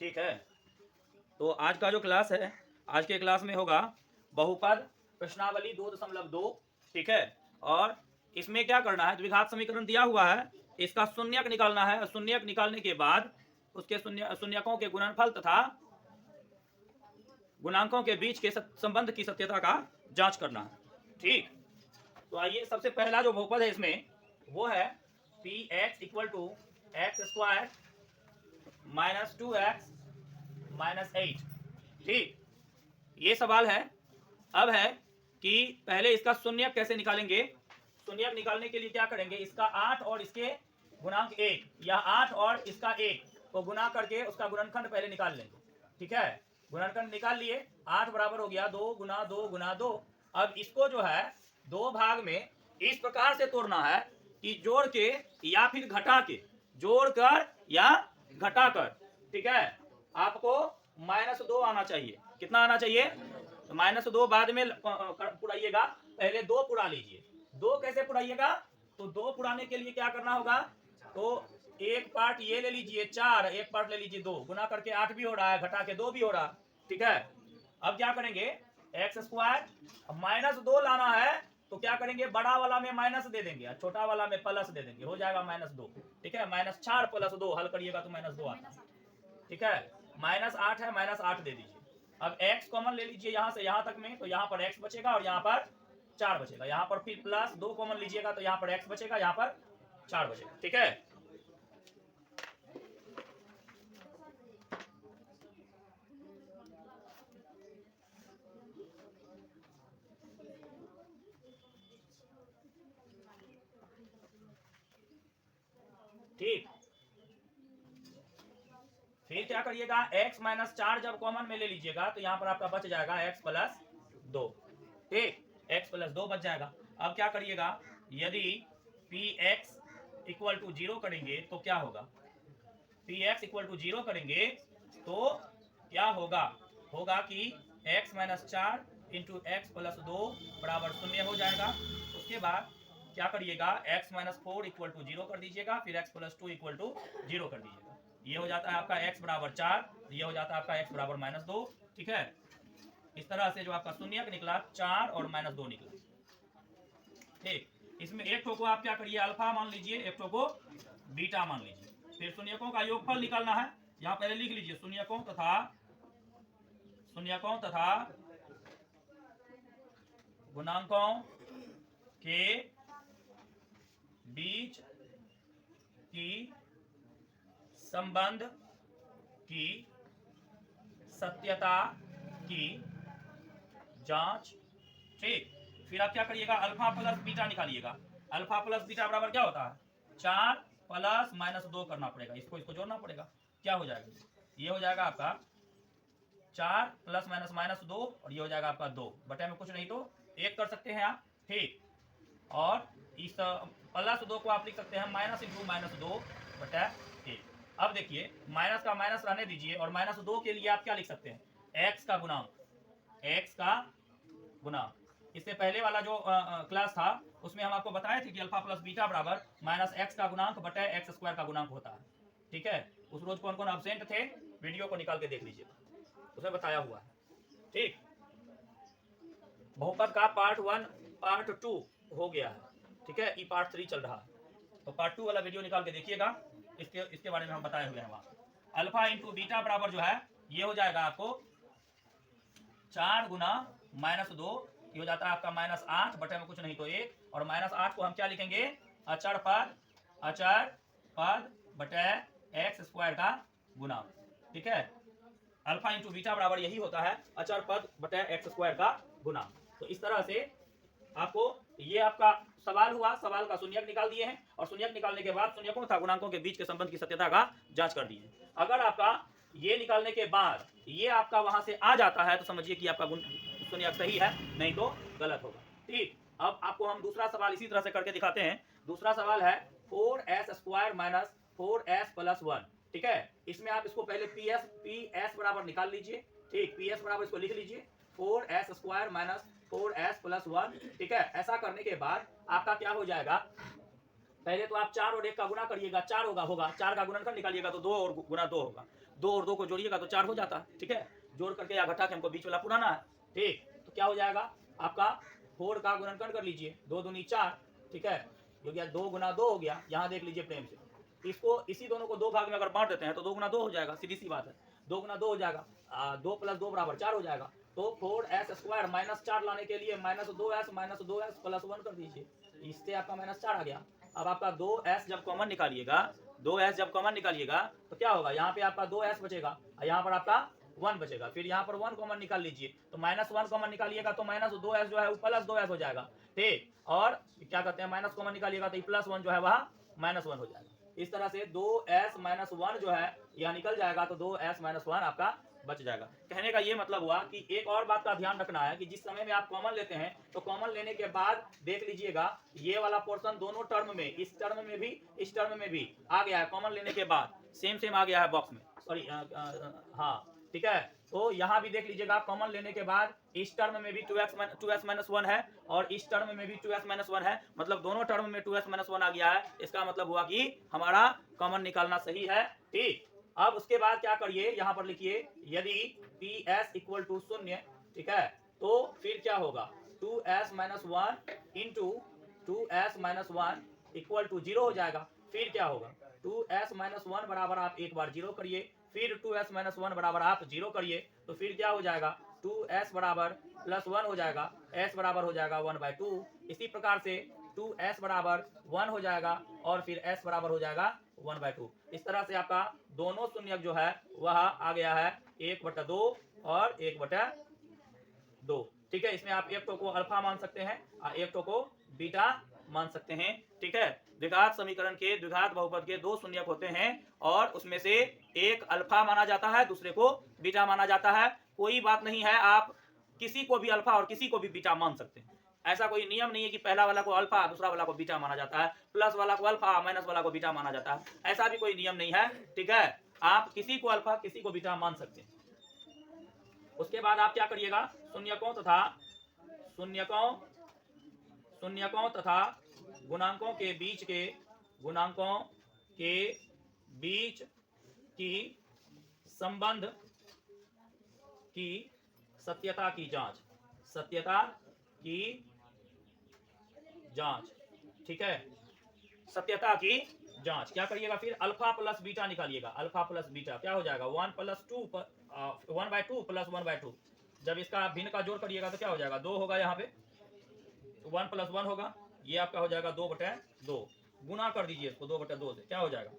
ठीक है। तो आज का जो क्लास है, आज के क्लास में होगा बहुपद प्रश्नावली 2.2। ठीक है। और इसमें क्या करना है, द्विघात समीकरण दिया हुआ है, इसका शून्यक निकालना है। शून्यक निकालने के बाद उसके शून्यकों के गुणनफल तथा गुणांकों के बीच के संबंध की सत्यता का जांच करना है। ठीक। तो आइए, सबसे पहला जो बहुपद है इसमें वो है P X equal to X square minus 2x minus 8। ठीक, ये सवाल है। अब है कि पहले इसका शून्यक कैसे निकालेंगे। शून्यक निकालने के लिए क्या करेंगे, इसका 8 और इसके गुणांक 1 या 8 और इसका 1 को गुना करके उसका गुणनखंड पहले निकाल लेंगे। ठीक है, गुणनखंड निकाल लिए, 8 बराबर हो गया 2 गुना 2 गुना 2। अब इसको जो है दो भाग में इस प्रकार से तोड़ना है कि जोड़ के या फिर घटा के, जोड़ कर या घटा कर। ठीक है, आपको -2 आना चाहिए। कितना आना चाहिए, तो -2 बाद में पुराइएगा, पहले 2 पुरा लीजिए। 2 कैसे पुराइएगा, तो 2 पुराने के लिए क्या करना होगा, तो एक पार्ट ये ले लीजिए 4, एक पार्ट ले लीजिए 2, गुना करके 8 भी हो रहा है, घटा के 2 भी हो रहा है। ठीक है, अब क्या करेंगे, एक्स स्क्वायर -2 लाना है तो क्या करेंगे, बड़ा वाला में माइनस दे देंगे और छोटा वाला में प्लस दे देंगे, हो जाएगा -2। ठीक है, -4 + 2 हल करिएगा तो -2 आता है। ठीक है, -8 है, -8 दे दीजिए। अब x कॉमन ले लीजिए यहाँ से यहाँ तक में, तो यहाँ पर x बचेगा और यहाँ पर 4 बचेगा। यहाँ पर फिर +2 कॉमन लीजिएगा तो यहाँ पर x बचेगा, यहाँ पर 4 बचेगा। ठीक है, ठीक। फिर क्या करिएगा, x - 4 जब कॉमन में ले लीजिएगा तो यहाँ पर आपका बच जाएगा x + 2। ठीक, x + 2 बच जाएगा। अब क्या करिएगा, यदि px = 0 करेंगे तो क्या होगा, px = 0 करेंगे तो क्या होगा, होगा कि x - 4 × x + 2 बराबर 0 हो जाएगा। उसके बाद क्या करिएगा, x - 4 = 0 कर दीजिएगा, फिर x + 2 = 0 कर दीजिएगा। ये हो जाता है आपका x = 4, ये हो जाता है आपका x = -2। ठीक है, इस तरह से जो आपका शून्यक निकला 4 और -2 निकला। ठीक, इसमें एक ठो को आप क्या करिए, अल्फा मान लीजिए, एक ठो को बीटा मान लीजिए। फिर शून्यकों का योगफल निकालना है। यहाँ पहले लिख लीजिए, शून्यकों तथा गुणांकों के बीच की संबंध की सत्यता की जांच। ठीक, फिर आप क्या करिएगा, अल्फा प्लस बीटा निकालिएगा। अल्फा प्लस बीटा बराबर क्या होता है, 4 + -2 करना पड़ेगा, इसको जोड़ना पड़ेगा। क्या हो जाएगा, ये हो जाएगा आपका 4 ± -2 और ये हो जाएगा आपका 2 बटे में कुछ नहीं तो 1 कर सकते हैं आप। ठीक, और इस +2 को आप लिख सकते हैं -2 बटा 1। अब देखिए, माइनस का माइनस रहने दीजिए और -2 के लिए आप क्या लिख सकते हैं, x का गुणांक, x का गुणांक। इससे पहले वाला जो क्लास था उसमें हम आपको बताए थे कि अल्फा प्लस बीटा बराबर -x का गुणांक बटे x² का गुणांक होता है। ठीक है, उस रोज कौन कौन एब्सेंट थे, वीडियो को निकाल के देख लीजिए, उसमें बताया हुआ है। ठीक, बहुपद का पार्ट 1 पार्ट 2 हो गया है। ठीक है, ये पार्ट 3 चल रहा है, तो पार्ट 2 वाला वीडियो निकाल के देखिएगा, इसके बारे में हम बताए हुए हैं वहाँ। अल्फा × बीटा बराबर जो है ये हो जाएगा आपको 4 गुना -2, ये हो जाता है आपका -8 बटे में कुछ नहीं तो 1, और -8 को हम क्या लिखेंगे, अचर पद बटे x² का गुणांक। ठीक है, अल्फा × बीटा बराबर यही होता है, अचर पद बटे x² का गुणांक। तो इस तरह से आपको ये आपका सवाल हुआ, सवाल का शून्यक निकाल दिए हैं, और शून्यक निकालने के बाद शून्यकों तथा गुणांकों के बीच के संबंध की सत्यता का जांच कर दिए। अगर आपका ये निकालने के बाद ये आपका वहां से आ जाता है तो समझिए कि आपका शून्यक सही है, नहीं तो गलत होगा। ठीक, अब आपको हम दूसरा सवाल इसी तरह से करके दिखाते हैं। दूसरा सवाल है 4s² - 4s + 1। ठीक है, इसमें आप इसको पहले ps बराबर निकाल लीजिए। ठीक, ps बराबर इसको लिख लीजिए 4s² - 4s + 1। ठीक है, ऐसा करने के बाद आपका क्या हो जाएगा, पहले तो आप 4 और 1 का गुना करिएगा, 4 होगा 4 का गुणनखंड निकालिएगा तो 2 और गुना 2 होगा, 2 और 2 को जोड़िएगा तो 4 हो जाता है। ठीक है, जोड़ करके या घटा के हमको बीच वाला पुराना है। ठीक, तो क्या हो जाएगा आपका 4 का गुणनखंड कर लीजिए, 2 दूनी 4। ठीक है, हो गया 2 गुना 2 हो गया। यहाँ देख लीजिए प्रेम से, इसको इसी दोनों को 2 भाग में अगर बांट देते हैं तो 2 गुना 2 हो जाएगा, सीधी सी बात है। 2 गुना 2 हो जाएगा, 2 प्लस 2 बराबर 4 हो जाएगा। तो 4s स्क्वायर माइनस 4 लाने के लिए -2s प्लस 1 कर दीजिए, इससे आपका -4 आ गया। अब आपका 2s जब कॉमन निकालिएगा, 2s जब कॉमन निकालिएगा तो क्या होगा, यहाँ पे आपका 2s बचेगा, यहाँ पर आपका 1 बचेगा। फिर यहाँ पर 1 कॉमन निकाल लीजिए, तो -1 कॉमन निकालिएगा तो -2s जो है वो +2s हो जाएगा। ठीक, और क्या कहते हैं माइनस कॉमन निकालिएगा तो +1 जो है वह -1 हो जाएगा। इस तरह से 2s - 1 जो है यह निकल जाएगा, तो 2s - 1 आपका बच जाएगा। कहने का ये मतलब हुआ कि एक और बात का ध्यान रखना है कि जिस समय में आप कॉमन लेते हैं तो कॉमन लेने के बाद देख लीजिएगा ये वाला पोर्शन दोनों टर्म में, इस टर्म में भी इस टर्म में भी आ गया है, कॉमन लेने के बाद सेम आ गया है बॉक्स में, सॉरी हाँ ठीक है। तो यहाँ भी देख लीजिएगा कॉमन लेने के बाद इस टर्म में भी 2s - 1 है और इस टर्म में भी 2s - 1 है, मतलब दोनों टर्म में 2s - 1 आ गया है। इसका मतलब हुआ कि हमारा कॉमन निकालना सही है। ठीक, अब उसके बाद क्या करिए, यहाँ पर लिखिए यदि PS इक्वल टू 0, ठीक है, तो फिर क्या होगा 2s - 1 into 2s - 1 equal to 0 हो जाएगा। फिर क्या होगा 2s - 1 बराबर आप एक बार 0 करिए, फिर 2s - 1 बराबर आप 0 करिए, तो फिर क्या हो जाएगा 2s बराबर +1 हो जाएगा, s बराबर हो जाएगा 1/2। इसी प्रकार से 2s बराबर 1 हो जाएगा और फिर s बराबर हो जाएगा 1/2। इस तरह से आपका दोनों शून्यक जो है वह आ गया है 1/2 और 1/2। ठीक है, इसमें आप एक को अल्फा मान सकते हैं और एक को बीटा मान सकते हैं। ठीक है, द्विघात समीकरण के द्विघात बहुपद के 2 शून्यक होते हैं और उसमें से एक अल्फा माना जाता है, दूसरे को बीटा माना जाता है। कोई बात नहीं है, आप किसी को भी अल्फा और किसी को भी बीटा मान सकते हैं। ऐसा कोई नियम नहीं है कि पहला वाला को अल्फा दूसरा वाला को बीटा माना जाता है, प्लस वाला को अल्फा माइनस वाला को बीटा माना जाता है, ऐसा भी कोई नियम नहीं है। ठीक है, आप किसी को अल्फा किसी को बीटा मान सकते हैं। उसके बाद आप क्या करिएगा, शून्यकों तथा गुणांकों के बीच की संबंध की सत्यता की जांच। ठीक है, सत्यता की जांच क्या करिएगा, फिर अल्फा प्लस बीटा निकालिएगा। अल्फा प्लस बीटा क्या हो जाएगा 1/2 प्लस 1/2। जब इसका भिन्न का जोड़ करिएगा तो क्या हो जाएगा 2 होगा, यहाँ पे 1 + 1 होगा, ये आपका हो जाएगा 2/2। गुना कर दीजिए इसको 2/2 से, क्या हो जाएगा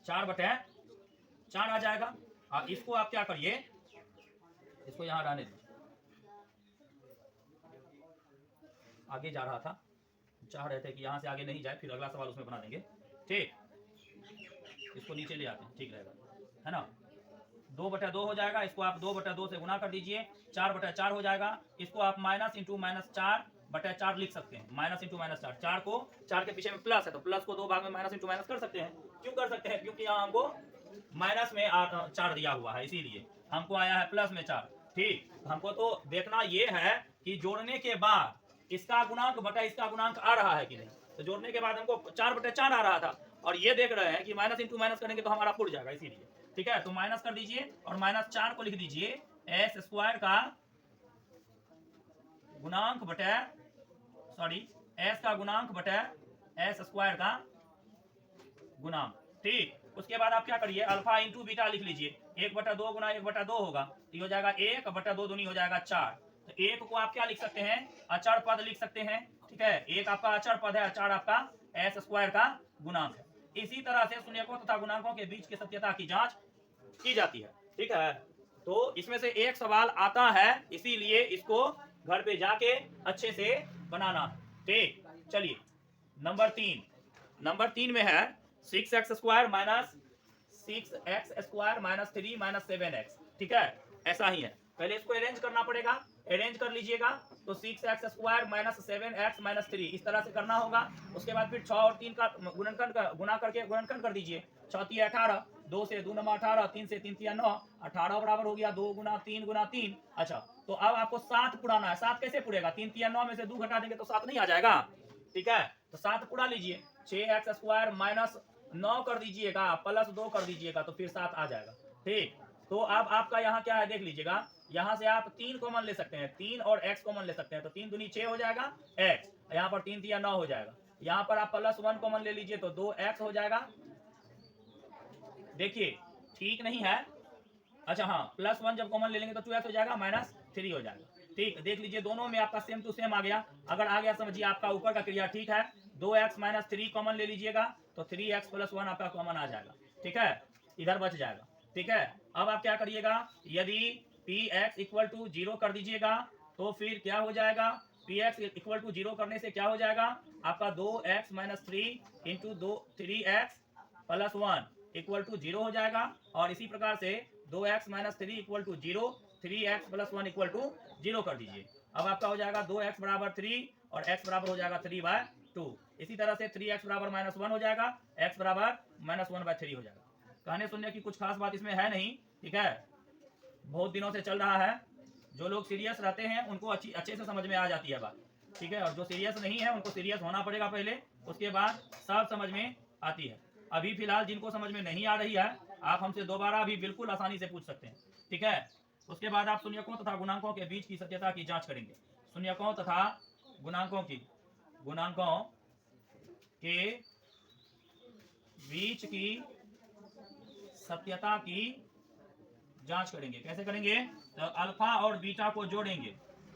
4/4 आ जाएगा। और इसको आप क्या करिए, इसको यहाँ रहने दीजिए, आगे जा रहा था, चाह रहे थे कि यहाँ से आगे नहीं जाए, फिर अगला सवाल उसमें बना देंगे। ठीक, इसको नीचे ले आते हैं, ठीक रहेगा, है ना। 2/2 हो जाएगा, इसको आप 2/2 से गुना कर दीजिए, 4/4 हो जाएगा। इसको आप माइनस इंटू -4/4 लिख सकते हैं, माइनस इंटू -4। 4 को 4 के पीछे में प्लस है तो प्लस को 2 भाग में माइनस इंटू माइनस कर सकते हैं। क्यों कर सकते हैं, क्योंकि यहाँ हमको माइनस में 4 दिया हुआ है, इसीलिए हमको आया है प्लस में 4। ठीक, हमको तो देखना ये है कि जोड़ने के बाद इसका गुणांक बटा इसका गुणांक आ रहा है कि नहीं। तो जोड़ने के बाद हमको 4/4 आ रहा था और ये देख रहे हैं कि माइनस इंटू माइनस करेंगे तो हमारा पुट जाएगा, इसीलिए। ठीक है, तो माइनस कर दीजिए और -4 को लिख दीजिए s² का गुणांक बटा s का गुणांक बटा s² का गुणांक। ठीक, उसके बाद आप क्या करिए अल्फा इंटू बीटा लिख लीजिए, 1/2 गुना 1/2 होगा, तो ये हो जाएगा 1/2 दूनी हो जाएगा 4। तो 1 को आप क्या लिख सकते हैं, अचर पद लिख सकते हैं। ठीक है, 1 आपका अचर पद है, 4 आपका s² का गुणांक है। इसी तरह से शून्यकों तथा गुणांकों के बीच की सत्यता की जांच की जाती है। ठीक है, तो इसमें से एक सवाल आता है, इसीलिए इसको घर पे जाके अच्छे से बनाना। ठीक, चलिए नंबर 3 में है 6x² minus 6x² minus 3 minus 7x। ठीक है, ऐसा ही है, पहले इसको अरेंज करना पड़ेगा, अरेंज कर लीजिएगा। तो 6x² माइनस 7x माइनस 3 इस तरह से करना होगा। उसके बाद फिर 6 और 3 का गुना करके गुणनखंड कर दीजिए। 6 × 18, 2 से 2 × 18, 3 से 3 × 9, 18 बराबर हो गया 2 × 3 × 3। अच्छा, तो अब आपको 7 पुराना है। 7 कैसे पुरेगा, 3 × 9 में से 2 घटा देंगे तो 7 नहीं आ जाएगा। ठीक है, तो 7 उड़ा लीजिए, 6x² माइनस 9 कर दीजिएगा प्लस 2 कर दीजिएगा तो फिर 7 आ जाएगा। ठीक, तो अब आपका यहाँ क्या है देख लीजिएगा, यहाँ से आप 3 कॉमन ले सकते हैं, 3 और x कॉमन ले सकते हैं, तो 3 दूनी 6 हो जाएगा x, यहाँ पर 3 3 9 हो जाएगा। यहाँ पर आप प्लस 1 कॉमन ले लीजिए तो 2x हो जाएगा। देखिए ठीक नहीं है, अच्छा हाँ, प्लस 1 जब कॉमन ले लेंगे तो 2x हो जाएगा, माइनस 3 हो जाएगा। ठीक, देख लीजिए दोनों में आपका सेम टू सेम आ गया। अगर आ गया समझिए आपका ऊपर का क्रिया ठीक है। 2x माइनस 3 कॉमन ले लीजिएगा तो 3x प्लस 1 आपका कॉमन आ जाएगा। ठीक है, इधर बच जाएगा। ठीक है, अब आप क्या करिएगा, यदि px इक्वल टू 0 कर दीजिएगा तो फिर क्या हो जाएगा, px इक्वल टू 0 करने से क्या हो जाएगा आपका 2x minus 3 into 3x plus 1 equal to 0 हो जाएगा। और इसी प्रकार से 2x minus 3 equal to 0, 3x plus 1 equal to 0 कर दीजिए। अब आपका हो जाएगा 2x बराबर 3 और x बराबर हो जाएगा 3/2। इसी तरह से 3x बराबर माइनस 1 हो जाएगा, x बराबर माइनस 1/3 हो जाएगा। कहने सुनने की कुछ खास बात इसमें है नहीं। ठीक है, बहुत दिनों से चल रहा है, जो लोग सीरियस रहते हैं उनको अच्छे से समझ में आ जाती है बात। ठीक है, और जो सीरियस नहीं है उनको सीरियस होना पड़ेगा पहले, उसके बाद सब समझ में आती है। अभी फिलहाल जिनको समझ में नहीं आ रही है आप हमसे दोबारा भी बिल्कुल आसानी से पूछ सकते हैं। ठीक है, उसके बाद आप शून्यकों तथा गुणांकों के बीच की सत्यता की जांच करेंगे। शून्यकों तथा गुणांकों के बीच की सत्यता की जांच करेंगे। कैसे करेंगे, तो अल्फा और बीटा को जोड़ेंगे,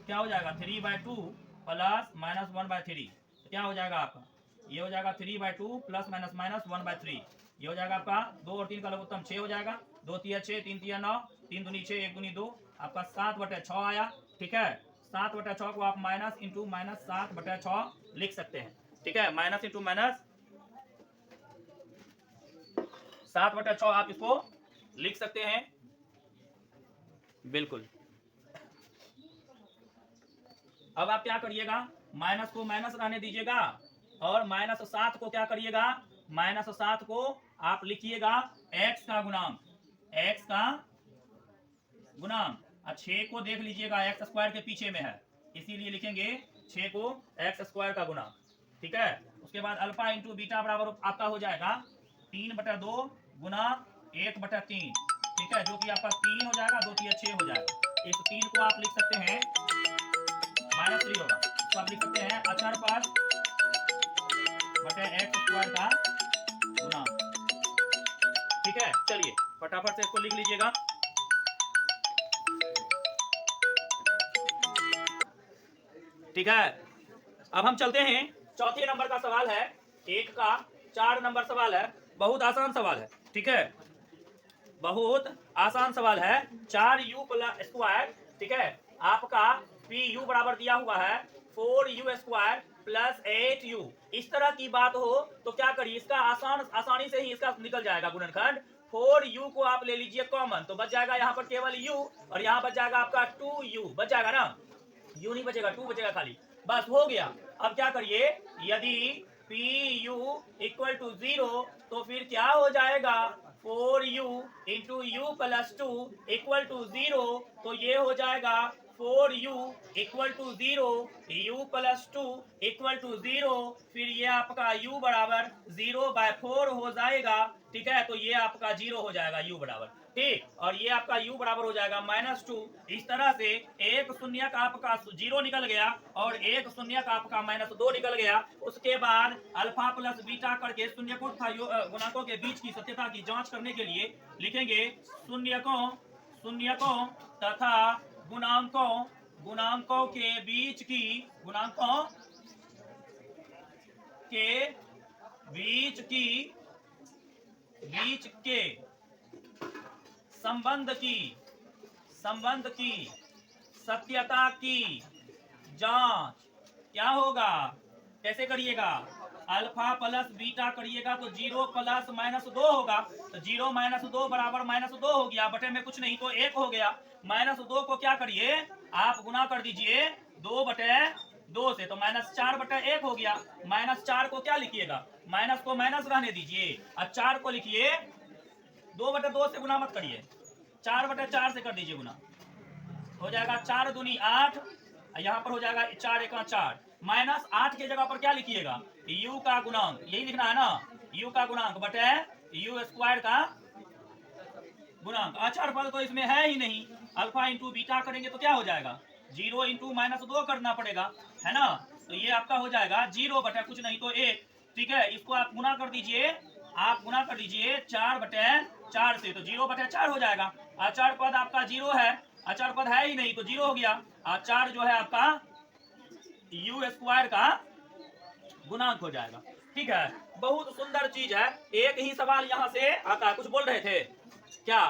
क्या हो जाएगा 3/2 प्लस माइनस 1/3, क्या हो जाएगा आपका, ये हो जाएगा 3/2 प्लस माइनस माइनस 1/3, ये हो जाएगा आपका 2 और 3 का लघुत्तम 6 हो जाएगा, 2 3 6, 3 3 9, 3 दूनी 6, 1 दूनी 2, आपका 7/6 आया। ठीक है, 7/6 को आप माइनस इंटू माइनस 7/6 लिख सकते हैं। ठीक है, माइनस इंटू माइनस 7/6 आप इसको लिख सकते हैं, बिल्कुल। अब आप क्या करिएगा, माइनस को माइनस रहने दीजिएगा और -7 को क्या करिएगा, -7 को आप लिखिएगा x का गुणांक, x का गुणांक। 6 को देख लीजिएगा x² के पीछे में है, इसीलिए लिखेंगे 6 को x² का गुणांक। ठीक है, उसके बाद अल्फा इंटू बीटा बराबर आपका हो जाएगा 3/2 गुना 1/3। ठीक है, जो कि आपका 3 हो जाएगा, 2 3 6 हो जाएगा। इस 3 को आप लिख सकते हैं -3 होगा, तो आप लिख सकते हैं अचर पर बटे x² का गुणांक। ठीक है, चलिए फटाफट से इसको लिख लीजिएगा। ठीक है, अब हम चलते हैं, चौथे नंबर का सवाल है, 1 का 4 नंबर सवाल है, बहुत आसान सवाल है। ठीक है, बहुत आसान सवाल है, 4u²। ठीक है, आपका pu बराबर दिया हुआ है 4u² प्लस 8u। इस तरह की बात हो तो क्या करिए, इसका आसानी से ही इसका निकल जाएगा गुणनखंड। 4u को आप ले लीजिए कॉमन, तो बच जाएगा यहाँ पर केवल u, और यहाँ बच जाएगा आपका 2u, बच जाएगा ना, u नहीं बचेगा, 2 बचेगा खाली, बस हो गया। अब क्या करिए, यदि pu इक्वल टू 0 तो फिर क्या हो जाएगा, 4u into U plus 2 equal to 0, तो ये हो जाएगा 4u equal to 0, u plus 2 equal to 0, फिर ये आपका u बराबर 0/4 हो जाएगा। ठीक है, तो ये आपका 0 हो जाएगा u बराबर। ठीक, और ये आपका u बराबर हो जाएगा -2। इस तरह से एक शून्य का आपका 0 निकल गया और एक शून्य का आपका -2 निकल गया। उसके बाद अल्फा प्लस बीटा करके शून्यकों तथा गुणांकों के बीच की सत्यता की जांच करने के लिए लिखेंगे शून्यकों तथा गुणांकों के बीच के संबंध की सत्यता की जांच। क्या होगा, कैसे करिएगा, अल्फा प्लस बीटा करिएगा तो 0 प्लस -2 होगा, तो 0 -2 बराबर -2 हो गया, बटे में कुछ नहीं तो 1 हो गया। -2 को क्या करिए, आप गुना कर दीजिए 2/2 से, तो -4/1 हो गया। -4 को क्या लिखिएगा, माइनस को माइनस रहने दीजिए, और 4 को लिखिए 2/2 से गुना मत करिए, 4/4 से कर दीजिए गुना, हो जाएगा 4 दूनी 8, यहाँ पर हो जाएगा 4 1 4, -8 की जगह पर क्या लिखिएगा, u का गुणांक, यही लिखना है ना, u का गुणांक बटे u स्क्वायर का गुणांक। अचर पद तो इसमें है ही नहीं, अल्फा इंटू बीटा करेंगे तो क्या हो जाएगा, 0 इंटू -2 करना पड़ेगा, है ना। तो ये आपका हो जाएगा 0 बटे कुछ नहीं तो 1। ठीक है, इसको आप गुना कर दीजिए, आप गुना कर दीजिए 4 बटे 4 से, तो 0 बटे 4 हो जाएगा। अचर पद आपका 0 है, अचर पद है ही नहीं तो 0 हो गया, और 4 जो है आपका u स्क्वायर का गुणांक हो जाएगा। ठीक है, बहुत सुंदर चीज है। एक ही सवाल यहाँ से आता है, कुछ बोल रहे थे क्या,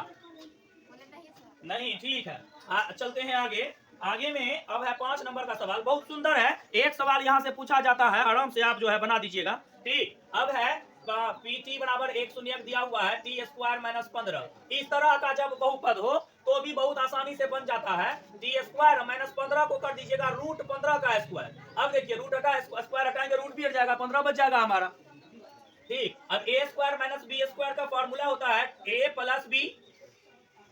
नहीं, ठीक है। चलते हैं आगे। आगे में अब है 5 नंबर का सवाल, बहुत सुंदर है। एक सवाल यहाँ से पूछा जाता है, आराम से आप जो है बना दीजिएगा। ठीक, अब है pt बराबर 1 शून्य दिया हुआ है टी स्क्वायर माइनस 15। इस तरह का जब बहुपद हो तो भी बहुत आसानी से बन जाता है। टी स्क्वायर माइनस 15 को कर दीजिएगा रूट 15 का स्क्वायर। अब देखिए रूट का स्क्वायर हटाएंगे, रूट भी हट जाएगा, 15 बच जाएगा हमारा। ठीक, अब ए स्क्वायर माइनस बी स्क्वायर का फॉर्मूला होता है ए प्लस बी,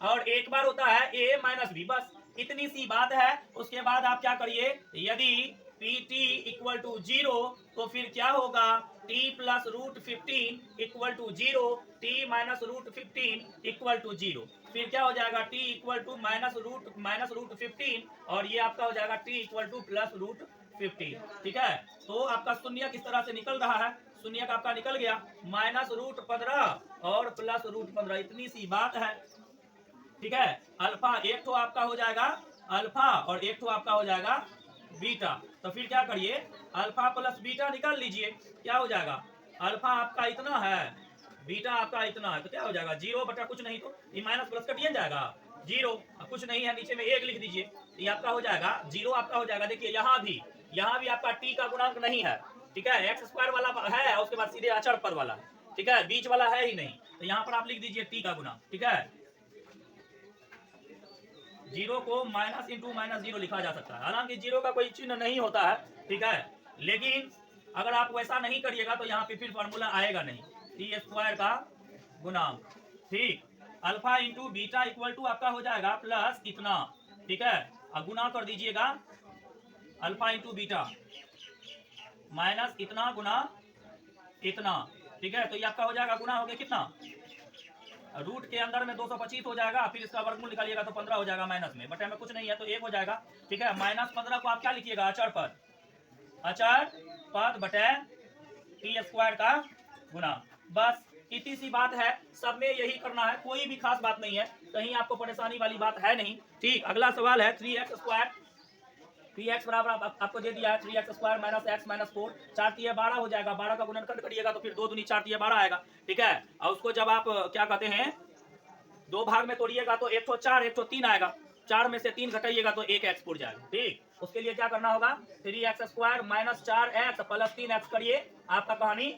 और एक बार होता है a माइनस बी, बस इतनी सी बात है। उसके बाद आप क्या करिए, यदि pt इक्वल टू 0 तो फिर क्या होगा, t plus root 15 equal to 0, t minus root 15 equal to 0। फिर क्या हो जाएगा, t equal to minus root 15, और ये आपका हो जाएगा t equal to plus root 15। ठीक है, तो आपका शून्य किस तरह से निकल रहा है, शून्य का आपका निकल गया -√15 और प्लस √15, इतनी सी बात है। ठीक है, अल्फा एक तो आपका हो जाएगा अल्फा और एक तो आपका हो जाएगा बीटा। तो फिर क्या करिए, अल्फा प्लस बीटा निकाल लीजिए, क्या हो जाएगा, अल्फा आपका इतना है, बीटा आपका इतना है, तो क्या हो जाएगा 0 बटा कुछ नहीं, तो ये माइनस प्लस कटिए जाएगा 0, कुछ नहीं है नीचे में 1 लिख दीजिए, ये आपका हो जाएगा 0 आपका हो जाएगा। देखिए यहाँ भी आपका टी का गुणांक नहीं है। ठीक है, एक्स स्क्वायर वाला है, उसके बाद सीधे अचर पद वाला है। ठीक है, बीच वाला है ही नहीं, तो यहाँ पर आप लिख दीजिए टी का गुणांक। ठीक है, 0 को माइनस इंटू माइनस 0 लिखा जा सकता है, हालांकि 0 का कोई चिन्ह नहीं होता है। ठीक है, लेकिन अगर आप वैसा नहीं करिएगा तो यहाँ पे फिर फॉर्मूला आएगा नहीं, टी स्क्वायर का गुणांक। ठीक, alpha into beta equal to आपका हो जाएगा प्लस इतना। ठीक है, अब गुना कर दीजिएगा, अल्फा इंटू बीटा माइनस इतना गुना इतना। ठीक है, तो ये आपका हो जाएगा, गुना हो गया कितना, रूट के अंदर में 225 हो जाएगा, फिर इसका वर्गमूल निकालिएगा तो 15 हो जाएगा माइनस में, बटे में कुछ नहीं है तो 1 हो जाएगा। ठीक है, -15 को आप क्या लिखिएगा, अचर पद बटे टी स्क्वायर का गुना। बस इतनी सी बात है, सब में यही करना है, कोई भी खास बात नहीं है, कहीं आपको परेशानी वाली बात है नहीं। ठीक, अगला सवाल है 3x स्क्वायर, 3x बराबर आपको दे दिया है 3x square minus x minus 4, 4 तिया 12 हो जाएगा, 12 का गुणनखंड करिएगा तो फिर 2 दूनी 4 तिया 12 आएगा। ठीक है, और उसको जब आप क्या कहते हैं 2 भाग में तोड़िएगा तो 1 तो 4 1 तो 3 आएगा, 4 में से 3 घटाइएगा तो 1x उड़ जाएगा। ठीक, उसके लिए क्या करना होगा, 3x square minus 4x plus 3x करिए, आपका कहानी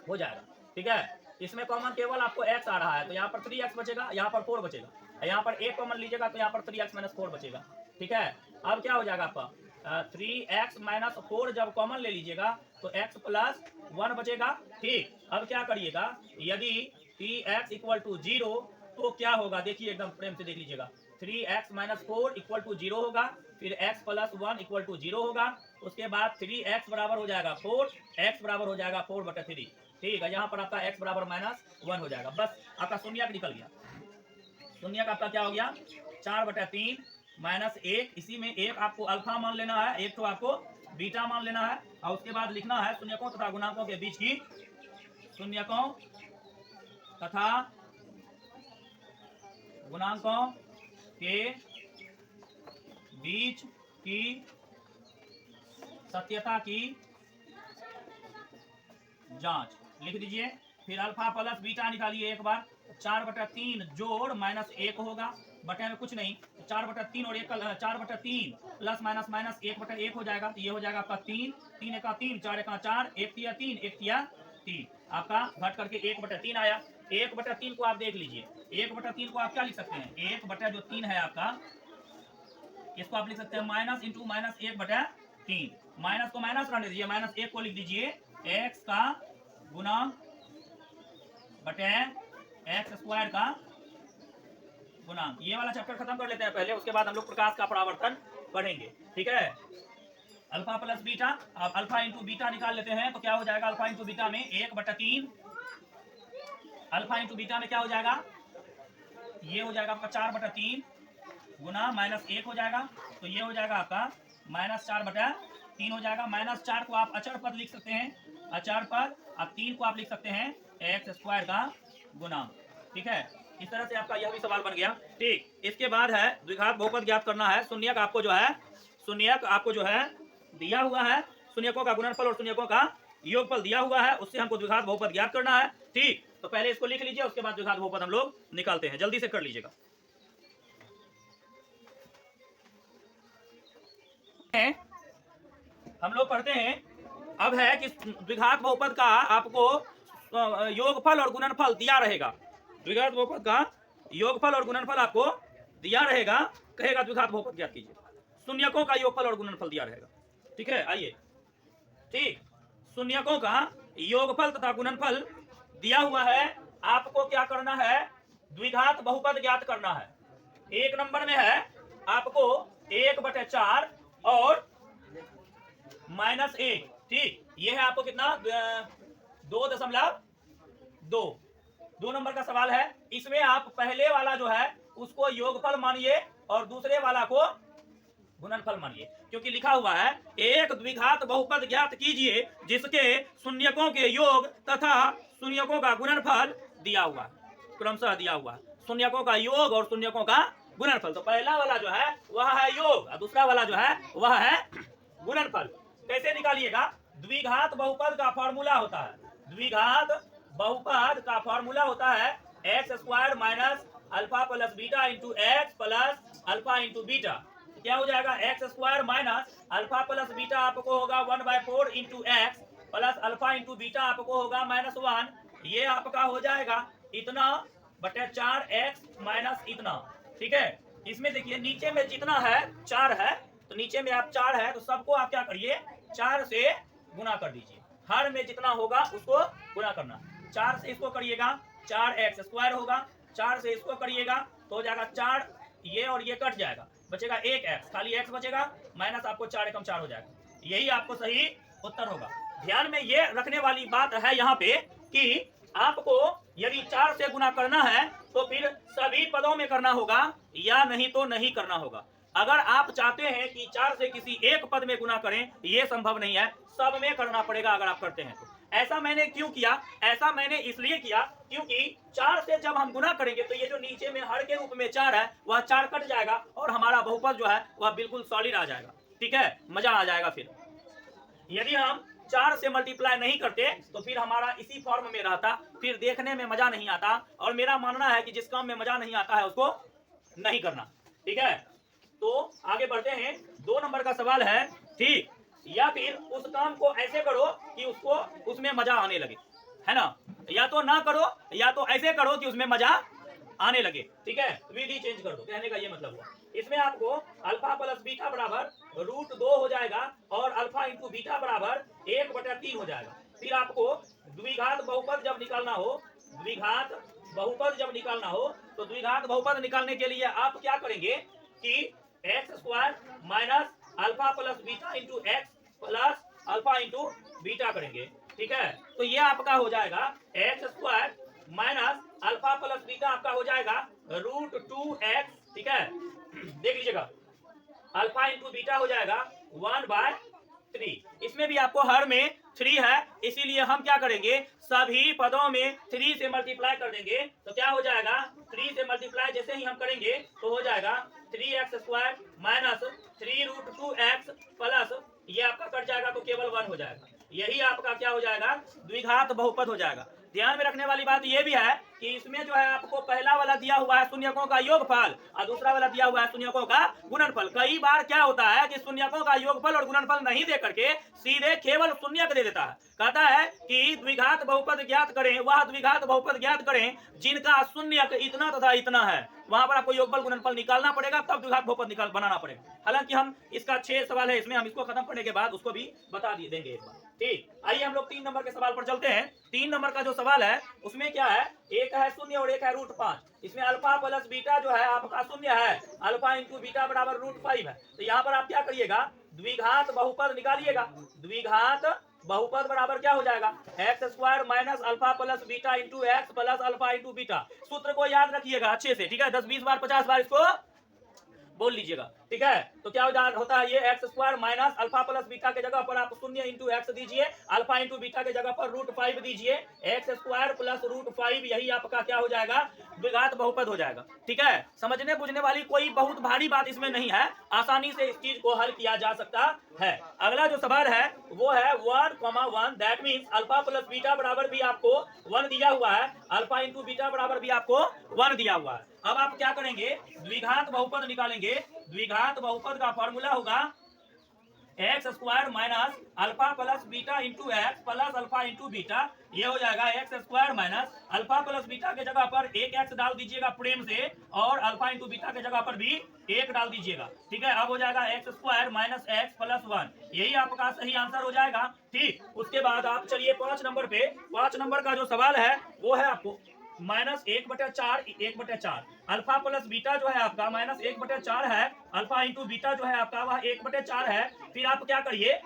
हो जाएगा। ठीक है, इसमें कॉमन केवल आपको x आ रहा है, तो यहाँ पर 3x बचेगा, यहाँ पर 4 बचेगा, यहाँ पर एक कॉमन लीजिएगा तो यहाँ पर 3x माइनस 4 बचेगा। ठीक है, अब क्या हो जाएगा आपका 3x माइनस 4 जब कॉमन ले लीजिएगा तो x प्लस 1 बचेगा। ठीक, अब क्या करिएगा, यदि tx इक्वल टू 0 तो क्या होगा, देखिए एकदम प्रेम से देख लीजिएगा, 3x माइनस 4 इक्वल टू 0 होगा, फिर x प्लस 1 इक्वल टू 0 होगा, उसके बाद 3x बराबर हो जाएगा 4, x बराबर हो जाएगा 4/3। ठीक है, यहाँ पर आपका x बराबर -1 हो जाएगा, बस आपका शून्यक निकल गया। शून्यक आपका क्या हो गया, 4/3 -1, इसी में एक आपको अल्फा मान लेना है, एक तो आपको बीटा मान लेना है, और उसके बाद लिखना है शून्यकों तथा गुणांकों के बीच की, शून्यकों तथा गुणांकों के बीच की सत्यता की जांच लिख दीजिए। फिर अल्फा प्लस बीटा निकालिए एक बार, 4/3 जोड़ -1 होगा, बटे में कुछ नहीं, 4/3 और 4/3 प्लस माइनस माइनस 1/1 हो जाएगा, तो ये हो जाएगा आपका 3, 3 एका 3, 4 एका 4, 1 तिया 3, 1 तिया 3, आपका घट करके 1/3 आया। 1/3 को आप देख लीजिए, 1/3 को आप क्या लिख सकते हैं, 1/3 है आपका, इसको आप लिख सकते हैं माइनस इंटू माइनस 1/3, माइनस को माइनस रहने दीजिए, -1 को लिख दीजिए x का गुणांक बटे एक्स स्क्वायर का गुणांक। ये वाला चैप्टर खत्म कर लेते हैं पहले, उसके बाद हम लोग प्रकाश का परावर्तन पढ़ेंगे। ठीक है, अल्फा प्लस बीटा, अब अल्फा इंटू बीटा निकाल लेते हैं तो क्या हो जाएगा, अल्फा इंटू बीटा में 1/3, अल्फा इंटू बीटा में क्या हो जाएगा, ये हो जाएगा आपका 4/3 गुना -1 हो जाएगा, तो ये हो जाएगा आपका -4/3 हो जाएगा। -4 को आप अचर पद लिख सकते हैं, अचर पद, अब 3 को आप लिख सकते हैं x² का गुना। ठीक है, इस तरह से आपका यह भी सवाल बन गया। ठीक, इसके बाद है द्विघात बहुपद ज्ञात करना है। शून्यक आपको जो है, शून्यक आपको जो है दिया हुआ है, शून्यकों का गुणनफल और शून्यकों का योगफल दिया हुआ है, उससे हमको द्विघात बहुपद ज्ञात करना है। ठीक, तो पहले इसको लिख लीजिए, उसके बाद द्विघात बहुपद हम लोग निकालते हैं, जल्दी से कर लीजिएगा। हम लोग पढ़ते हैं, अब है कि द्विघात बहुपद का आपको योगफल और गुणनफल दिया रहेगा। द्विघात बहुपद का योगफल और गुणनफल आपको दिया रहेगा, कहेगा द्विघात बहुपद ज्ञात कीजिए, शून्यकों का योगफल और गुणनफल दिया रहेगा। ठीक है, आइए, ठीक, शून्यकों का योगफल तथा गुणनफल दिया हुआ है, आपको क्या करना है, द्विघात बहुपद ज्ञात करना है। 1 नंबर में है आपको 1/4 और -1। ठीक, ये है आपको कितना, 2.2। 2 नंबर का सवाल है, इसमें आप पहले वाला जो है उसको योगफल मानिए और दूसरे वाला को गुणनफल मानिए, क्योंकि लिखा हुआ है एक द्विघात बहुपद ज्ञात कीजिए जिसके शून्यकों के योग तथा शून्यकों का गुणनफल दिया हुआ है, क्रमशः दिया हुआ है, शून्यकों का योग और शून्यकों का गुणनफल। तो पहला वाला जो है वह है योग और दूसरा वाला जो है वह है गुणनफल। कैसे निकालिएगा, द्विघात बहुपद का फॉर्मूला होता है, द्विघात बहुपद का फॉर्मूला होता है x² minus alpha plus beta into x plus alpha into beta. क्या हो जाएगा, x² minus alpha plus beta आपको होगा 1/4 into x plus alpha into beta आपको होगा -1, ये आपका हो जाएगा इतना बटे 4x माइनस इतना। ठीक है, इसमें देखिए नीचे में जितना है 4 है, तो नीचे में आप 4 है तो सबको आप क्या करिए 4 से गुना कर दीजिए, हर में जितना होगा उसको गुना करना। 4 से इसको करिएगा 4x² होगा, 4 से इसको करिएगा तो हो जाएगा 4, ये और ये कट जाएगा, बचेगा 1x, खाली x बचेगा, माइनस आपको 4 एकम 4 हो जाएगा, यही आपको सही उत्तर होगा। ध्यान में ये रखने वाली बात है यहाँ पे कि आपको यदि 4 से गुना करना है तो फिर सभी पदों में करना होगा या नहीं तो नहीं करना होगा। अगर आप चाहते हैं कि 4 से किसी एक पद में गुना करें, ये संभव नहीं है, सब में करना पड़ेगा अगर आप करते हैं तो। ऐसा मैंने क्यों किया, ऐसा मैंने इसलिए किया क्योंकि 4 से जब हम गुना करेंगे तो ये जो नीचे में हर के रूप में 4 है वह 4 कट जाएगा और हमारा बहुपद जो है वह बिल्कुल सॉलिड आ जाएगा। ठीक है, मजा आ जाएगा। फिर यदि हम 4 से मल्टीप्लाई नहीं करते तो फिर हमारा इसी फॉर्म में रहता, फिर देखने में मजा नहीं आता, और मेरा मानना है कि जिस काम में मजा नहीं आता है उसको नहीं करना। ठीक है, तो आगे बढ़ते हैं। 2 नंबर का सवाल है, ठीक, या फिर उस काम को ऐसे करो कि उसको उसमें मजा आने लगे, है ना, या तो ना करो या तो ऐसे करो कि उसमें मजा आने लगे। ठीक है, विधि चेंज कर दो, कहने का ये मतलब हुआ। इसमें आपको अल्फा प्लस बीटा बराबर √2 हो जाएगा और अल्फा इंटू बीटा बराबर 1/3 हो जाएगा। फिर आपको द्विघात बहुपद जब निकालना हो, द्विघात बहुपद जब निकालना हो तो द्विघात बहुपद निकालने के लिए आप क्या करेंगे कि x² minus alpha plus beta into x plus alpha into beta करेंगे। ठीक है, तो ये आपका हो जाएगा x² minus alpha plus beta आपका हो जाएगा √2x। ठीक है, देख लीजिएगा, अल्फा इंटू बीटा हो जाएगा 1/3। इसमें भी आपको हर में 3 है, इसीलिए हम क्या करेंगे सभी पदों में 3 से मल्टीप्लाई कर देंगे, तो क्या हो जाएगा 3 से मल्टीप्लाई जैसे ही हम करेंगे तो हो जाएगा 3x² माइनस 3√2x प्लस ये आपका कट जाएगा तो केवल 1 हो जाएगा, यही आपका क्या हो जाएगा द्विघात बहुपद हो जाएगा। ध्यान में रखने वाली बात यह भी है कि इसमें जो है आपको पहला वाला दिया हुआ है शून्यकों का योगफल और दूसरा वाला दिया हुआ है शून्यकों का गुणनफल। कई बार क्या होता है कि शून्यकों का योगफल और गुणनफल नहीं दे करके सीधे केवल शून्यक दे देता है, कहता है कि द्विघात बहुपद ज्ञात करें, वह द्विघात बहुपद ज्ञात करें जिनका शून्यक इतना तथा इतना है, वहां पर आपको योगफल गुणनफल निकालना पड़ेगा, तब द्विघात बहुपद बनाना पड़ेगा। हालांकि हम इसका 6 सवाल है, इसमें हम इसको खत्म करने के बाद उसको भी बता देंगे एक बार। ठीक, आइए हम लोग 3 नंबर के सवाल पर चलते हैं। 3 नंबर का जो सवाल है उसमें क्या है, एक है 0 और एक है √5। इसमें अल्फा प्लस बीटा जो है आपका 0 है, अल्फा इंटू बीटा बराबर √5 है, तो यहाँ पर आप क्या करिएगा द्विघात बहुपद निकालिएगा। द्विघात बहुपद बराबर क्या हो जाएगा, x square minus alpha plus beta into x plus alpha into beta. सूत्र को याद रखिएगा अच्छे से, ठीक है, 10 20 बार 50 बार इसको बोल लीजिएगा, ठीक है। तो क्या होता है, ये x square minus alpha plus beta के जगह पर आप 0 इंटू एक्स दीजिए, अल्फा इंटू बीटा के जगह पर √5 दीजिए, एक्स स्क्वायर प्लस √5, यही आपका क्या हो जाएगा, द्विघात बहुपद हो जाएगा, ठीक है। समझने बुझने वाली कोई बहुत भारी बात इसमें नहीं है, आसानी से इस चीज को हल किया जा सकता है। अगला जो सवाल है वो है 1,1, that means alpha plus beta बराबर भी आपको 1 दिया हुआ है, अल्फा इंटू बीटा बराबर भी आपको 1 दिया हुआ है। अब आप क्या करेंगे, द्विघात बहुपद निकालेंगे। द्विघात बहुपद का फॉर्मूला होगा x square minus alpha plus beta into x plus alpha into beta. ये हो जाएगा x square minus alpha plus beta के जगह पर एक एक्स डाल दीजिएगा प्रेम से, और अल्फा इंटू बीटा के जगह पर भी एक डाल दीजिएगा, ठीक है। अब हो जाएगा x square minus x plus 1, यही आपका सही आंसर हो जाएगा, ठीक। उसके बाद आप चलिए 5 नंबर पे, 5 नंबर का जो सवाल है वो है आपको -1/4 अल्फा प्लस बीटा जो है आपका -1/4 है, अल्फा इंटू बीटा जो है आपका वह 1/4 है। फिर आप क्या करिए,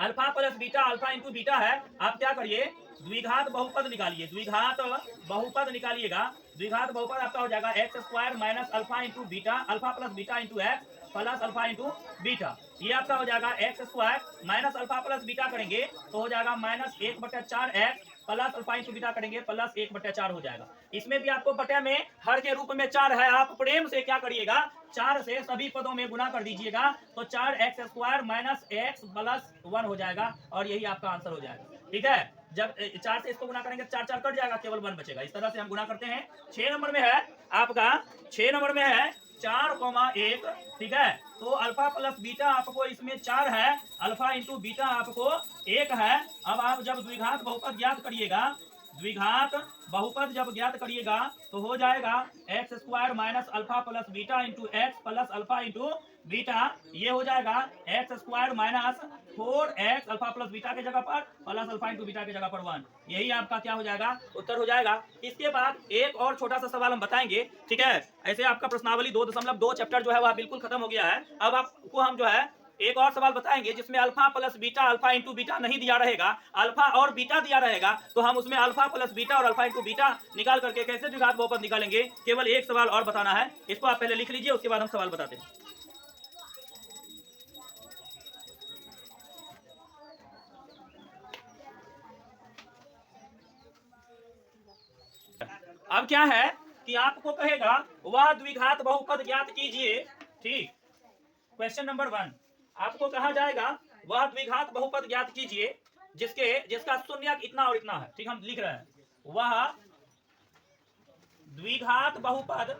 alpha plus beta alpha into beta है, आप क्या करिए, द्विघात बहुपद निकालिए। द्विघात बहुपद निकालिएगा। द्विघात बहुपद आपका हो जाएगा x square minus alpha into beta, alpha plus beta into x plus alpha into beta. ये आपका हो जाएगा x square minus alpha plus beta करेंगे तो हो जाएगा -1/4 x plus alpha into beta करेंगे प्लस 1/4 हो जाएगा। इसमें भी आपको बटे में हर के रूप में 4 है, आप प्रेम से क्या करिएगा, 4 से सभी पदों में गुना कर दीजिएगा, तो 4x square minus x plus 1 हो जाएगा, और यही आपका आंसर हो जाएगा, ठीक है। जब 4 से इसको गुना करेंगे 4 4 कट जाएगा, केवल 1 बचेगा। इस तरह से हम गुना करते हैं। 6 नंबर में है आपका, 6 नंबर में है 4,1, ठीक है। तो अल्फा प्लस बीटा आपको इसमें 4 है, अल्फा इंटू बीटा आपको 1 है। अब आप जब द्विघात बहुपद ज्ञात करिएगा, द्विघात बहुपद जब ज्ञात करिएगा तो हो जाएगा x square minus alpha plus beta into x plus alpha into beta. ये हो जाएगा x square minus 4x alpha plus beta के जगह पर प्लस अल्फा इंटू बीटा के जगह पर 1, यही आपका क्या हो जाएगा, उत्तर हो जाएगा। इसके बाद एक और छोटा सा सवाल हम बताएंगे, ठीक है। ऐसे आपका प्रश्नावली 2.2 चैप्टर जो है वह बिल्कुल खत्म हो गया है। अब आपको हम जो है एक और सवाल बताएंगे जिसमें alpha plus beta alpha into beta नहीं दिया रहेगा, अल्फा और बीटा दिया रहेगा, तो हम उसमें अल्फा प्लस बीटा और अल्फा इंटू बीटा निकाल करके कैसे द्विघात बहुपद निकालेंगे। केवल एक सवाल और बताना है, इसको आप पहले लिख लीजिए, उसके बाद हम सवाल बताते हैं। अब क्या है कि आपको कहेगा वह द्विघात बहुपद ज्ञात कीजिए, ठीक। क्वेश्चन नंबर 1 आपको कहा जाएगा वह द्विघात बहुपद ज्ञात कीजिए जिसका शून्यक इतना और इतना है, ठीक। हम लिख रहे हैं वह द्विघात बहुपद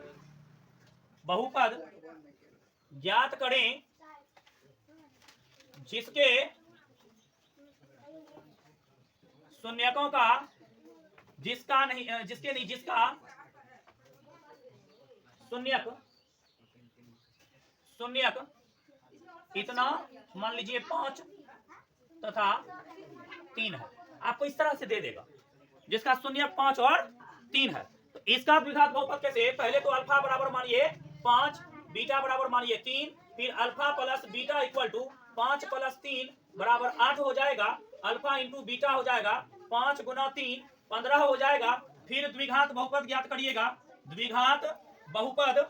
ज्ञात करें जिसके शून्यकों का जिसका शून्यक इतना मान लीजिए 5 तथा 3 है, आपको इस तरह से दे देगा जिसका शून्यक 5 और 3 है। तो इसका द्विघात बहुपद कैसे, पहले तो अल्फा बराबर मानिए 5, बीटा बराबर मानिए 3, फिर alpha plus beta equal to 5 plus 3 बराबर 8 हो जाएगा, अल्फा इंटू बीटा हो जाएगा 5 गुना 3 15 हो जाएगा। फिर द्विघात बहुपद ज्ञात करिएगा, द्विघात बहुपद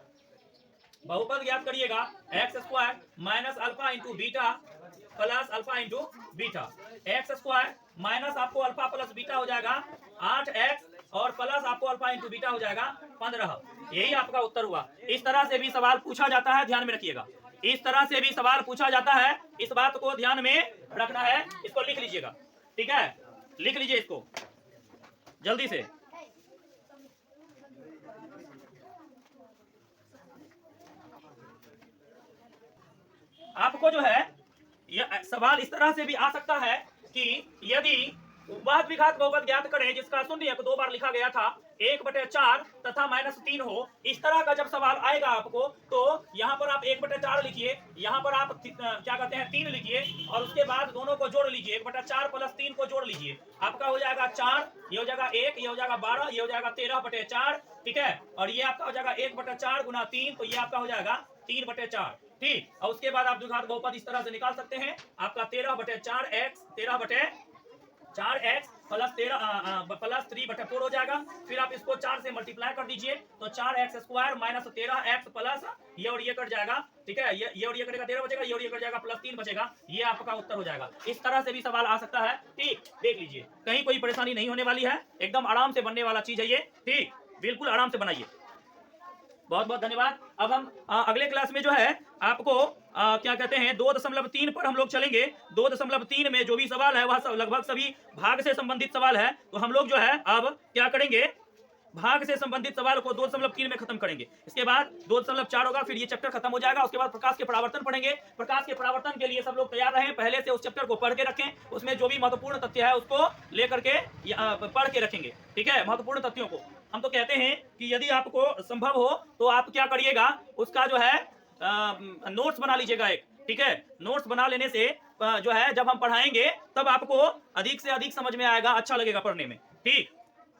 ज्ञात करिएगा x square minus alpha into beta plus alpha into beta. X square minus आपको अल्फा प्लस बीटा हो जाएगा 8x और प्लस आपको अल्फा इंटू बीटा हो जाएगा 15, यही आपका उत्तर हुआ। इस तरह से भी सवाल पूछा जाता है, ध्यान में रखिएगा, इस तरह से भी सवाल पूछा जाता है, इस बात को ध्यान में रखना है। इसको लिख लीजिएगा, ठीक है, लिख लीजिए इसको जल्दी से। आपको जो है यह सवाल इस तरह से भी आ सकता है कि यदि वह द्विघात बहुपद ज्ञात करें जिसका शून्यक 2 बार लिखा गया था 1/4 तथा -3 हो, इस तरह का जब सवाल आएगा आपको तो यहाँ पर आप 1/4 लिखिए, यहाँ पर आप क्या कहते हैं 3 लिखिए, और उसके बाद दोनों को जोड़ लीजिए, 1/4 प्लस 3 को जोड़ लीजिए, आपका हो जाएगा 4, ये हो जाएगा 1, ये हो जाएगा 12, ये हो जाएगा 13/4, ठीक है। और ये आपका हो जाएगा 1/4 गुना 3, तो ये आपका हो जाएगा 3/4। ठीक। और उसके बाद आप द्विघात बहुपद इस तरह से निकाल सकते हैं, आपका 13/4x 13/4x प्लस 3/4 हो जाएगा। फिर आप इसको 4 से मल्टीप्लाई कर दीजिए तो 4x² माइनस 13x प्लस ये और ये कट जाएगा, ठीक है, ये और ये कटेगा 13 बचेगा, ये और ये कट जाएगा प्लस 3 बचेगा, ये आपका उत्तर हो जाएगा। इस तरह से भी सवाल आ सकता है, ठीक, देख लीजिए, कहीं कोई परेशानी नहीं होने वाली है, एकदम आराम से बनने वाला चीज है ये, ठीक, बिल्कुल आराम से बनाइए। बहुत बहुत धन्यवाद। अब हम अगले क्लास में जो है आपको क्या कहते हैं 2.3 पर हम लोग चलेंगे। 2.3 में जो भी सवाल है वह सब लगभग सभी भाग से संबंधित सवाल है, तो हम लोग जो है अब क्या करेंगे, भाग से संबंधित सवाल को 2.3 में खत्म करेंगे। इसके बाद 2.4 होगा, फिर ये चैप्टर खत्म हो जाएगा। उसके बाद प्रकाश के परावर्तन पढ़ेंगे। प्रकाश के परावर्तन के लिए सब लोग तैयार रहें, पहले से उस चैप्टर को पढ़ के रखें, उसमें जो भी महत्वपूर्ण तथ्य है उसको लेकर के पढ़ के रखेंगे, ठीक है, महत्वपूर्ण तथ्यों को। हम तो कहते हैं कि यदि आपको संभव हो तो आप क्या करिएगा, उसका जो है नोट्स बना लीजिएगा एक, ठीक है, नोट्स बना लेने से जो है जब हम पढ़ाएंगे तब आपको अधिक से अधिक समझ में आएगा, अच्छा लगेगा पढ़ने में, ठीक।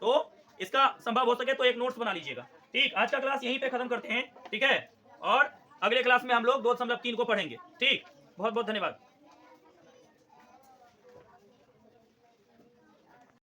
तो इसका संभव हो सके तो एक नोट्स बना लीजिएगा, ठीक। आज का क्लास यहीं पे खत्म करते हैं, ठीक है, और अगले क्लास में हम लोग 2.3 को पढ़ेंगे, ठीक। बहुत बहुत धन्यवाद।